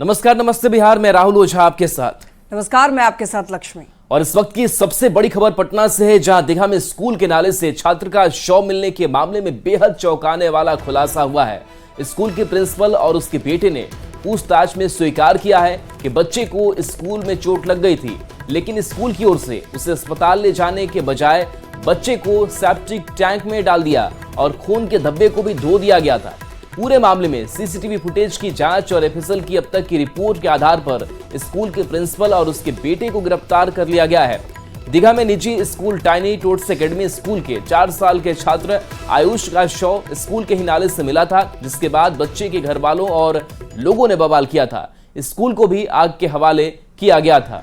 नमस्कार, नमस्ते बिहार में राहुल ओझा आपके साथ। नमस्कार, मैं आपके साथ लक्ष्मी। और इस वक्त की सबसे बड़ी खबर पटना से है, जहां दीघा में स्कूल के नाले से छात्र का शव मिलने के मामले में बेहद चौंकाने वाला खुलासा हुआ है। स्कूल के प्रिंसिपल और उसके बेटे ने पूछताछ में स्वीकार किया है कि बच्चे को स्कूल में चोट लग गई थी, लेकिन स्कूल की ओर से उसे अस्पताल ले जाने के बजाय बच्चे को सेप्टिक टैंक में डाल दिया और खून के धब्बे को भी धो दिया गया था। पूरे मामले में सीसीटीवी फुटेज की जांच और एफएसएल की अब तक की रिपोर्ट के आधार पर स्कूल के प्रिंसिपल और उसके बेटे को गिरफ्तार कर लिया गया है। दीघा में निजी स्कूल टाइनी टोट्स एकेडमी स्कूल के 4 साल के छात्र आयुष का शव स्कूल के ही नाले से मिला था, जिसके बाद बच्चे के घर वालों और लोगों ने बवाल किया था। स्कूल को भी आग के हवाले किया गया था।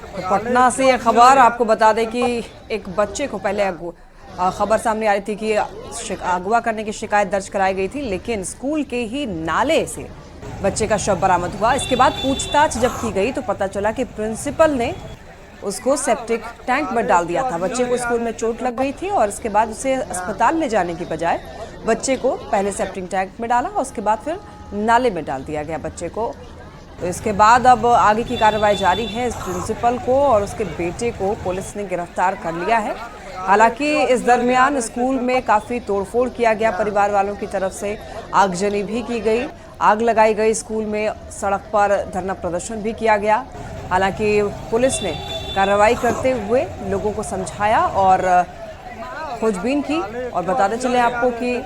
तो पटना से यह खबर आपको बता दें कि एक बच्चे को पहले खबर सामने आ रही थी कि अगवा करने की शिकायत दर्ज कराई गई थी, लेकिन स्कूल के ही नाले से बच्चे का शव बरामद हुआ। इसके बाद पूछताछ जब की गई तो पता चला कि प्रिंसिपल ने उसको सेप्टिक टैंक में डाल दिया था। बच्चे को स्कूल में चोट लग गई थी और इसके बाद उसे अस्पताल ले जाने की बजाय बच्चे को पहले सेप्टिक टैंक में डाला और उसके बाद फिर नाले में डाल दिया गया बच्चे को। तो इसके बाद अब आगे की कार्रवाई जारी है। इस प्रिंसिपल को और उसके बेटे को पुलिस ने गिरफ्तार कर लिया है। हालांकि इस दरमियान स्कूल में काफ़ी तोड़फोड़ किया गया, परिवार वालों की तरफ से आगजनी भी की गई, आग लगाई गई स्कूल में, सड़क पर धरना प्रदर्शन भी किया गया। हालांकि पुलिस ने कार्रवाई करते हुए लोगों को समझाया और खोजबीन की। और बताते चले आपको कि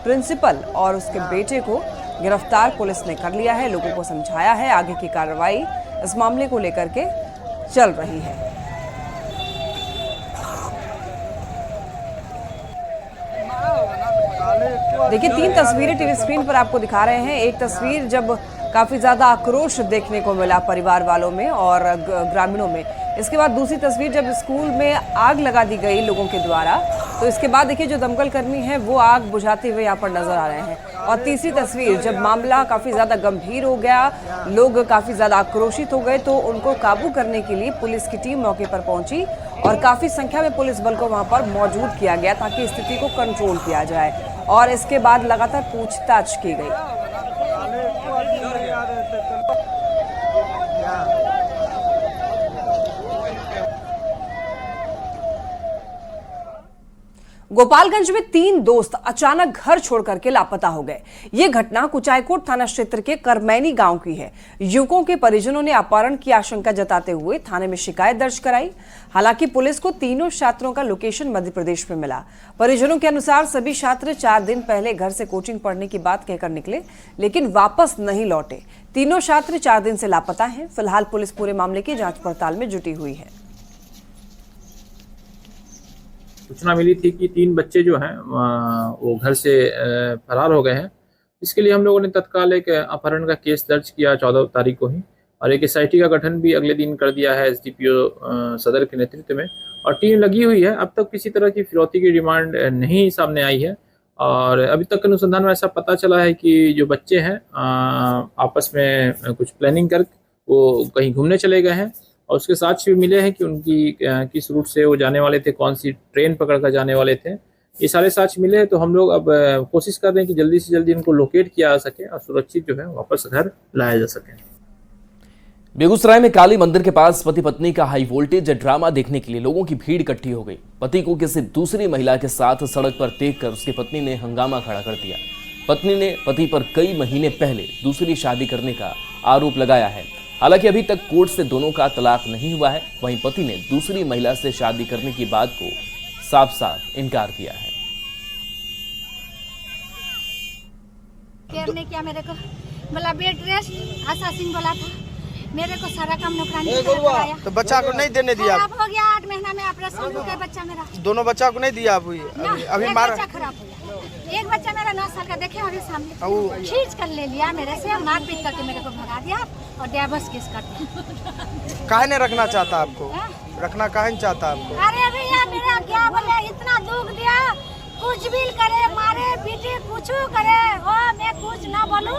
प्रिंसिपल और उसके बेटे को गिरफ्तार पुलिस ने कर लिया है, लोगों को समझाया है। आगे की कार्रवाई इस मामले को लेकर के चल रही है। देखिए, 3 तस्वीरें टीवी स्क्रीन पर आपको दिखा रहे हैं। एक तस्वीर जब काफी ज्यादा आक्रोश देखने को मिला परिवार वालों में और ग्रामीणों में। इसके बाद दूसरी तस्वीर जब स्कूल में आग लगा दी गई लोगों के द्वारा, तो इसके बाद देखिए जो दमकल कर्मी हैं वो आग बुझाते हुए यहाँ पर नजर आ रहे हैं। और तीसरी तस्वीर जब मामला काफी ज्यादा गंभीर हो गया, लोग काफी ज्यादा आक्रोशित हो गए, तो उनको काबू करने के लिए पुलिस की टीम मौके पर पहुंची और काफी संख्या में पुलिस बल को वहां पर मौजूद किया गया ताकि स्थिति को कंट्रोल किया जाए। और इसके बाद लगातार पूछताछ की गई। गोपालगंज में 3 दोस्त अचानक घर छोड़ करके लापता हो गए। ये घटना कुचायकोट थाना क्षेत्र के करमैनी गांव की है। युवकों के परिजनों ने अपहरण की आशंका जताते हुए थाने में शिकायत दर्ज कराई। हालांकि पुलिस को तीनों छात्रों का लोकेशन मध्य प्रदेश में मिला। परिजनों के अनुसार सभी छात्र 4 दिन पहले घर से कोचिंग पढ़ने की बात कहकर निकले, लेकिन वापस नहीं लौटे। तीनों छात्र 4 दिन से लापता हैं। फिलहाल पुलिस पूरे मामले की जांच पड़ताल में जुटी हुई है। सूचना मिली थी कि 3 बच्चे जो हैं वो घर से फरार हो गए हैं। इसके लिए हम लोगों ने तत्काल एक अपहरण का केस दर्ज किया 14 तारीख को ही, और एक एसआईटी का गठन भी अगले दिन कर दिया है एसडीपीओ सदर के नेतृत्व में, और टीम लगी हुई है। अब तक किसी तरह की फिरौती की डिमांड नहीं सामने आई है। और अभी तक के अनुसंधान में ऐसा पता चला है कि जो बच्चे हैं आपस में कुछ प्लानिंग कर वो कहीं घूमने चले गए हैं, और उसके साक्ष्य भी मिले हैं कि उनकी किस रूट से वो जाने वाले थे, कौन सी ट्रेन पकड़कर जाने वाले थे। ये सारे साक्ष्य मिले हैं। तो हम लोग अब कोशिश कर रहे हैं कि जल्दी से जल्दी इनको लोकेट किया जा सके और सुरक्षित जो है वापस घर लाया जा सके। बेगूसराय में काली मंदिर के पास पति पत्नी का हाई वोल्टेज ड्रामा देखने के लिए लोगों की भीड़ इकट्ठी हो गई। पति को किसी दूसरी महिला के साथ सड़क पर देखकर उसकी पत्नी ने हंगामा खड़ा कर दिया। पत्नी ने पति पर कई महीने पहले दूसरी शादी करने का आरोप लगाया है। हालांकि अभी तक कोर्ट से दोनों का तलाक नहीं हुआ है। वहीं पति ने दूसरी महिला से शादी करने की बात को साफ साफ इनकार किया है। ने क्या मेरे को बोला बेड रेस्ट असासिन बोला था, मेरे को सारा काम नौकरानी कराया। तो बच्चा को नहीं देने दिया? खराब हो गया, 8 महीना में ऑपरेशन हो गया बच्चा मेरा। दोनों बच्चा को नहीं दिया? अभी मार बच्चा खराब हो गया। एक बच्चा मेरा 9 साल का, देखे अभी सामने खींच कर ले लिया मेरे से, मार पीट करके मेरे को भगा दिया और डिवोर्स केस कर दिया। काहे नहीं रखना चाहता आपको? रखना काहे नहीं चाहता आपको? अरे भैया मेरा क्या बोले, इतना दुख दिया, कुछ भी करे, मारे पीटे, कुछ करे, हो मैं कुछ ना बोलूं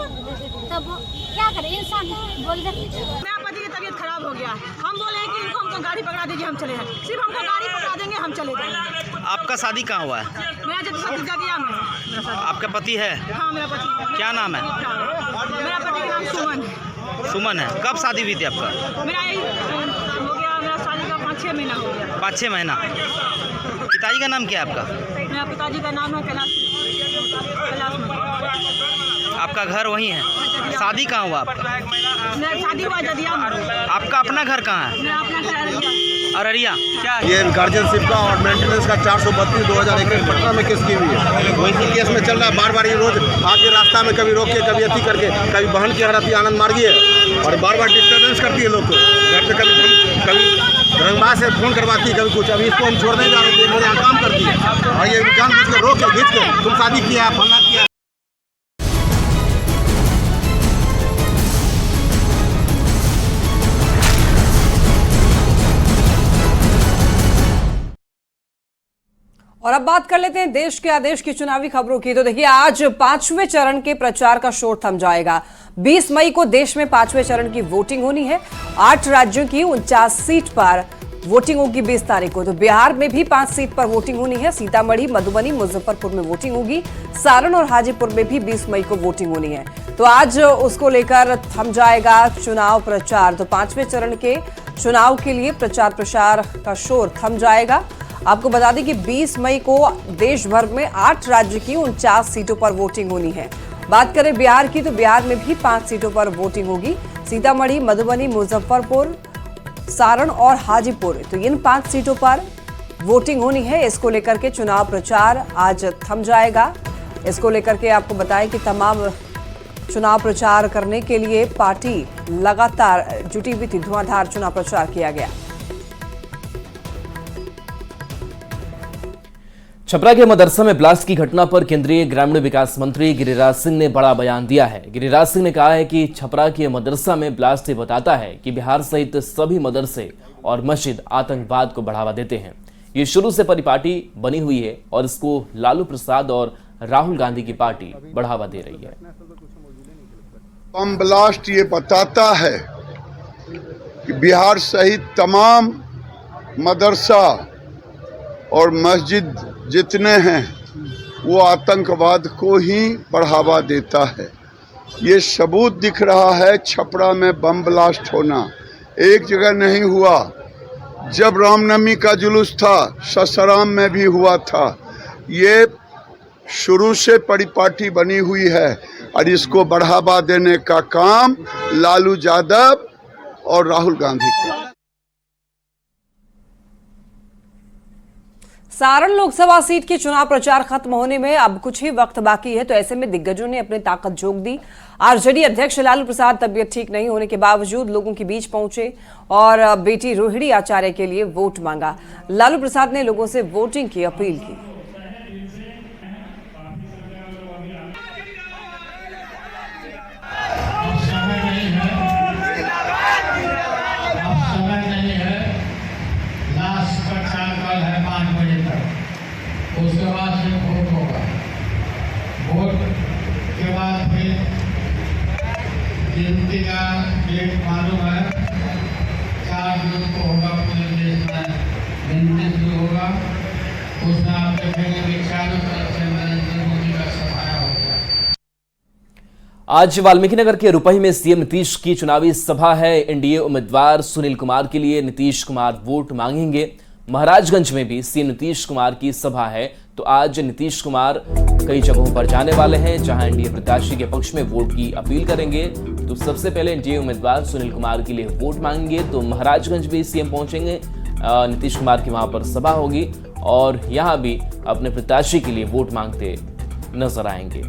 तो क्या करे, इंसान बोल दे। मेरा पति की तबीयत खराब हो गया है, हम बोले कि इनको हमको गाड़ी पकड़ा दीजिए, हम चले जाएंगे। सिर्फ हमको गाड़ी पकड़ा देंगे, हम चले जाएंगे। आपका शादी कहाँ हुआ है? मेरा जब भतीजा दिया मेरा शादी। आपका पति है? हाँ मेरा पति है। क्या नाम है? मेरा पति का नाम सुमन है। सुमन है। कब शादी हुई थी आपका? मेरा यही हो गया, मेरा शादी का 5-6 महीना हो गया। 5-6 महीना। पिताजी का नाम क्या है आपका? मेरा पिताजी का नाम है कैलाश। आपका घर वहीं है? शादी कहाँ हुआ आपका? मेरा शादी हुआ जदिया में। आपका अपना घर कहाँ है? मेरा अपना घर अररिया। अररिया। क्या ये गार्जियनशिप का और मेंटेनेंस का 432/2021 पटना में केस की हुई है। वही केस में चल रहा है। बार बार ये रोज आके रास्ता में कभी रोक के, कभी अति करके, कभी बहन की हराती आनंद मार्गी है और बार बार डिस्टर्बेंस करती है लोग को घर पे। कभी रंगबा से फोन करवाती है, कभी कुछ। अभी इसको हम छोड़ने जा रहे थे, मेरे यहाँ काम करती है और ये जानबूझ के रोक के खींच के तुम शादी किया है, फलना किया है। और अब बात कर लेते हैं देश के आदेश की चुनावी खबरों की। तो देखिए, आज 5वें चरण के प्रचार का शोर थम जाएगा। 20 मई को देश में 5वें चरण की वोटिंग होनी है। 8 राज्यों की 49 सीट पर वोटिंग होगी 20 तारीख को। तो बिहार में भी 5 सीट पर वोटिंग होनी है। सीतामढ़ी, मधुबनी, मुजफ्फरपुर में वोटिंग होगी। सारण और हाजीपुर में भी 20 मई को वोटिंग होनी है। तो आज उसको लेकर थम जाएगा चुनाव प्रचार। तो 5वें चरण के चुनाव के लिए प्रचार प्रसार का शोर थम जाएगा। आपको बता दें कि 20 मई को देश भर में 8 राज्य की 49 सीटों पर वोटिंग होनी है। बात करें बिहार की, तो बिहार में भी 5 सीटों पर वोटिंग होगी। सीतामढ़ी, मधुबनी, मुजफ्फरपुर, सारण और हाजीपुर, तो इन 5 सीटों पर वोटिंग होनी है। इसको लेकर के चुनाव प्रचार आज थम जाएगा। इसको लेकर के आपको बताएं कि तमाम चुनाव प्रचार करने के लिए पार्टी लगातार जुटी हुई थी। धुआंधार चुनाव प्रचार किया गया। छपरा के मदरसा में ब्लास्ट की घटना पर केंद्रीय ग्रामीण विकास मंत्री गिरिराज सिंह ने बड़ा बयान दिया है। गिरिराज सिंह ने कहा है कि छपरा के मदरसा में ब्लास्ट बताता है कि बिहार सहित सभी मदरसे और मस्जिद आतंकवाद को बढ़ावा देते हैं। ये शुरू से परिपाटी बनी हुई है और इसको लालू प्रसाद और राहुल गांधी की पार्टी बढ़ावा दे रही है। बम ब्लास्ट ये बताता है कि बिहार सहित तमाम मदरसा और मस्जिद जितने हैं वो आतंकवाद को ही बढ़ावा देता है। ये सबूत दिख रहा है। छपरा में बम ब्लास्ट होना एक जगह नहीं हुआ। जब रामनवमी का जुलूस था, ससाराम में भी हुआ था। ये शुरू से परिपाटी बनी हुई है और इसको बढ़ावा देने का काम लालू यादव और राहुल गांधी का। सारण लोकसभा सीट की चुनाव प्रचार खत्म होने में अब कुछ ही वक्त बाकी है। तो ऐसे में दिग्गजों ने अपनी ताकत झोंक दी। आरजेडी अध्यक्ष लालू प्रसाद तबियत ठीक नहीं होने के बावजूद लोगों के बीच पहुंचे और बेटी रोहिणी आचार्य के लिए वोट मांगा। लालू प्रसाद ने लोगों से वोटिंग की अपील की। उसके बाद फिर वोट होगा। वोट के बाद फिर गिनती का डेट मालूम है। 4 जून को होगा। पूरे देश में गिनती शुरू होगा। उसमें आप देखेंगे कि चारों तरफ से नरेंद्र मोदी का सफाया हो गया। आज वाल्मीकिनगर के रुपही में सीएम नीतीश की चुनावी सभा है। एनडीए उम्मीदवार सुनील कुमार के लिए नीतीश कुमार वोट मांगेंगे। महाराजगंज में भी सीएम नीतीश कुमार की सभा है। तो आज नीतीश कुमार कई जगहों पर जाने वाले हैं जहां एनडीए प्रत्याशी के पक्ष में वोट की अपील करेंगे। तो सबसे पहले एनडीए उम्मीदवार सुनील कुमार के लिए वोट मांगेंगे। तो महाराजगंज भी सीएम पहुंचेंगे। नीतीश कुमार की वहां पर सभा होगी और यहां भी अपने प्रत्याशी के लिए वोट मांगते नजर आएंगे।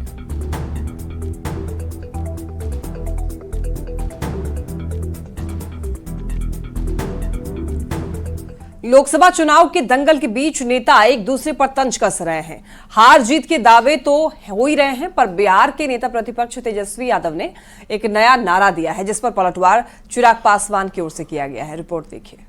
लोकसभा चुनाव के दंगल के बीच नेता एक दूसरे पर तंज कस रहे हैं। हार जीत के दावे तो हो ही रहे हैं, पर बिहार के नेता प्रतिपक्ष तेजस्वी यादव ने एक नया नारा दिया है जिस पर पलटवार चिराग पासवान की ओर से किया गया है। रिपोर्ट देखिए।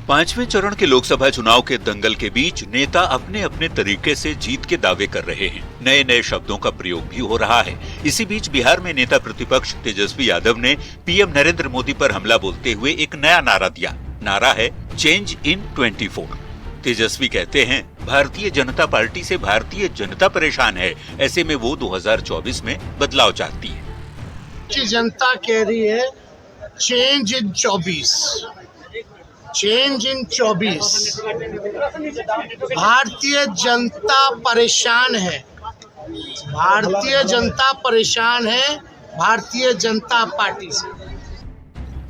पांचवें चरण के लोकसभा चुनाव के दंगल के बीच नेता अपने अपने तरीके से जीत के दावे कर रहे हैं। नए नए शब्दों का प्रयोग भी हो रहा है। इसी बीच बिहार में नेता प्रतिपक्ष तेजस्वी यादव ने पीएम नरेंद्र मोदी पर हमला बोलते हुए एक नया नारा दिया। नारा है चेंज इन 24। तेजस्वी कहते हैं भारतीय जनता पार्टी से भारतीय जनता परेशान है, ऐसे में वो 2024 में बदलाव चाहती है। जनता कह रही है change in 24, change in 24। Bharatiya Janata परेशान है, भारतीय जनता परेशान है भारतीय जनता पार्टी से।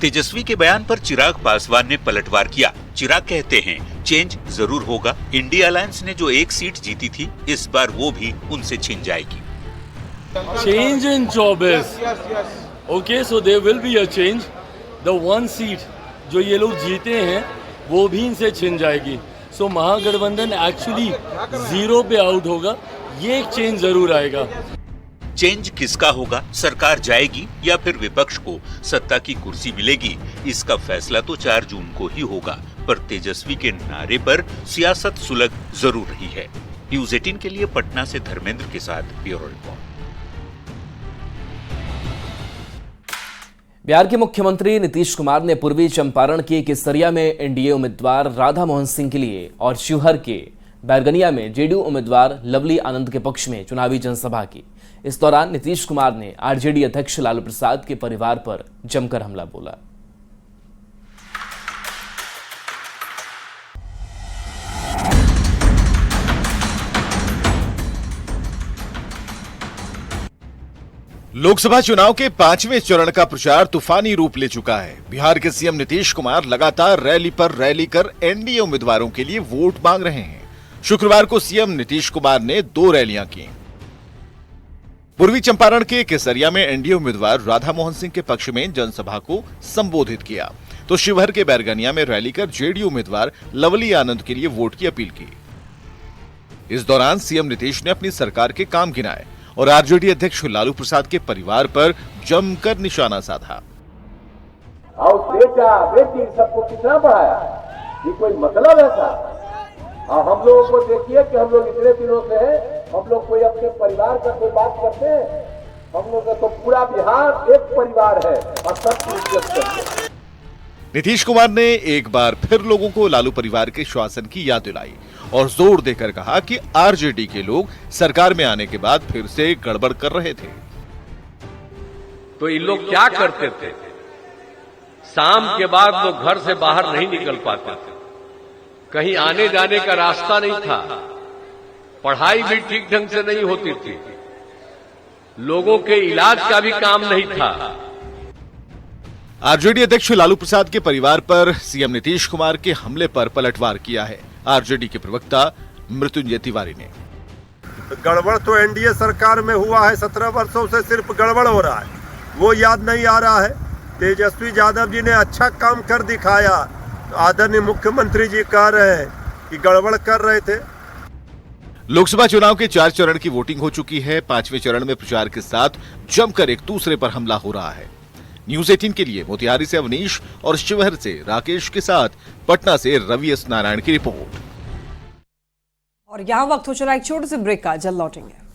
तेजस्वी के बयान पर चिराग पासवान ने पलटवार किया। चिराग कहते हैं चेंज जरूर होगा। इंडिया अलायंस ने जो एक सीट जीती थी, इस बार वो भी उनसे छिन जाएगी। Change in 24। Okay, so there will be a change. The one seat जो ये लोग जीते हैं वो भी इनसे छिन जाएगी। सो महागठबंधन एक्चुअली 0 पे आउट होगा। ये एक चेंज जरूर आएगा। चेंज किसका होगा? सरकार जाएगी या फिर विपक्ष को सत्ता की कुर्सी मिलेगी? इसका फैसला तो 4 जून को ही होगा। पर तेजस्वी के नारे पर सियासत सुलग जरूर रही है। न्यूज़ 18 के लिए पटना से धर्मेंद्र के साथ ब्यूरो रिपोर्ट। बिहार के मुख्यमंत्री नीतीश कुमार ने पूर्वी चंपारण के केसरिया में एनडीए उम्मीदवार राधा मोहन सिंह के लिए और शिवहर के बैरगनिया में जेडीयू उम्मीदवार लवली आनंद के पक्ष में चुनावी जनसभा की। इस दौरान नीतीश कुमार ने आरजेडी अध्यक्ष लालू प्रसाद के परिवार पर जमकर हमला बोला। लोकसभा चुनाव के 5वें चरण का प्रचार तूफानी रूप ले चुका है। बिहार के सीएम नीतीश कुमार लगातार रैली पर रैली कर एनडीए उम्मीदवारों के लिए वोट मांग रहे हैं। शुक्रवार को सीएम नीतीश कुमार ने 2 रैलियां की। पूर्वी चंपारण के केसरिया में एनडीए उम्मीदवार राधा मोहन सिंह के पक्ष में जनसभा को संबोधित किया, तो शिवहर के बैरगनिया में रैली कर जेडीयू उम्मीदवार लवली आनंद के लिए वोट की अपील की। इस दौरान सीएम नीतीश ने अपनी सरकार के काम गिनाए और आरजेडी अध्यक्ष लालू प्रसाद के परिवार पर जमकर निशाना साधा। और बेटा बेटी सबको कितना बढ़ाया, ये कोई मतलब है था? हम लोगों को देखिए कि हम लोग इतने दिनों से हैं, हम लोग कोई अपने परिवार का कोई बात करते हैं? हम लोग का तो पूरा बिहार एक परिवार है और सब इज्जत करते हैं। नीतीश कुमार ने एक बार फिर लोगों को लालू परिवार के शासन की याद दिलाई और जोर देकर कहा कि आरजेडी के लोग सरकार में आने के बाद फिर से गड़बड़ कर रहे थे। तो ये लोग क्या करते थे? शाम के बाद लोग घर से बाहर नहीं निकल पाते थे, कहीं आने जाने का रास्ता नहीं था, पढ़ाई भी ठीक ढंग से नहीं होती थी, लोगों के इलाज का भी काम नहीं था। आरजेडी अध्यक्ष लालू प्रसाद के परिवार पर सीएम नीतीश कुमार के हमले पर पलटवार किया है आरजेडी के प्रवक्ता मृत्युंजय तिवारी ने। गड़बड़ तो एनडीए सरकार में हुआ है, 17 वर्षों से सिर्फ गड़बड़ हो रहा है, वो याद नहीं आ रहा है। तेजस्वी यादव जी ने अच्छा काम कर दिखाया, तो आदरणीय मुख्यमंत्री जी कह रहे हैं कि गड़बड़ कर रहे थे। लोकसभा चुनाव के 4 चरण की वोटिंग हो चुकी है। 5वें चरण में प्रचार के साथ जमकर एक दूसरे पर हमला हो रहा है। न्यूज़ 18 के लिए मोतिहारी से अवनीश और शिवहर से राकेश के साथ पटना से रवि एस नारायण की रिपोर्ट। और यहाँ वक्त हो चला एक छोटे से ब्रेक का, जल्द लौटेंगे।